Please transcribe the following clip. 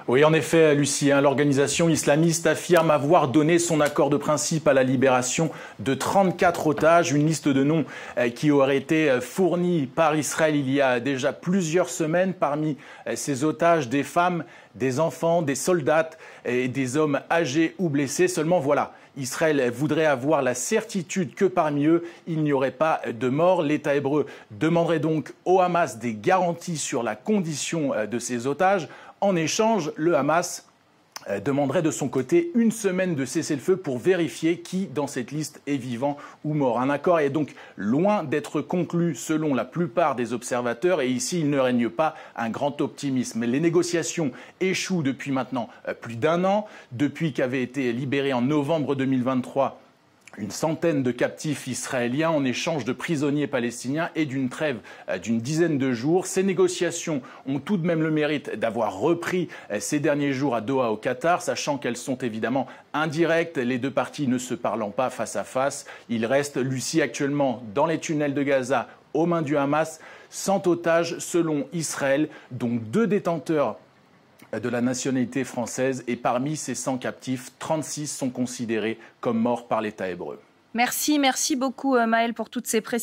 Oui, en effet, Lucie, l'organisation islamiste affirme avoir donné son accord de principe à la libération de 34 otages, une liste de noms qui aurait été fournie par Israël il y a déjà plusieurs semaines. Parmi ces otages, des femmes, des enfants, des soldats et des hommes âgés ou blessés. Seulement voilà, Israël voudrait avoir la certitude que parmi eux, il n'y aurait pas de mort. L'État hébreu demanderait donc au Hamas des garanties sur la condition de ces otages. En échange, le Hamas demanderait de son côté une semaine de cessez-le-feu pour vérifier qui dans cette liste est vivant ou mort. Un accord est donc loin d'être conclu selon la plupart des observateurs et ici il ne règne pas un grand optimisme. Les négociations échouent depuis maintenant plus d'un an, depuis qu'avait été libéré en novembre 2023 une centaine de captifs israéliens en échange de prisonniers palestiniens et d'une trêve d'une dizaine de jours. Ces négociations ont tout de même le mérite d'avoir repris ces derniers jours à Doha au Qatar, sachant qu'elles sont évidemment indirectes, les deux parties ne se parlant pas face à face. Il reste, Lucie, actuellement dans les tunnels de Gaza aux mains du Hamas, 100 otages selon Israël, dont 2 détenteurs de la nationalité française et parmi ces 100 captifs, 36 sont considérés comme morts par l'État hébreu. Merci beaucoup Maël pour toutes ces précisions.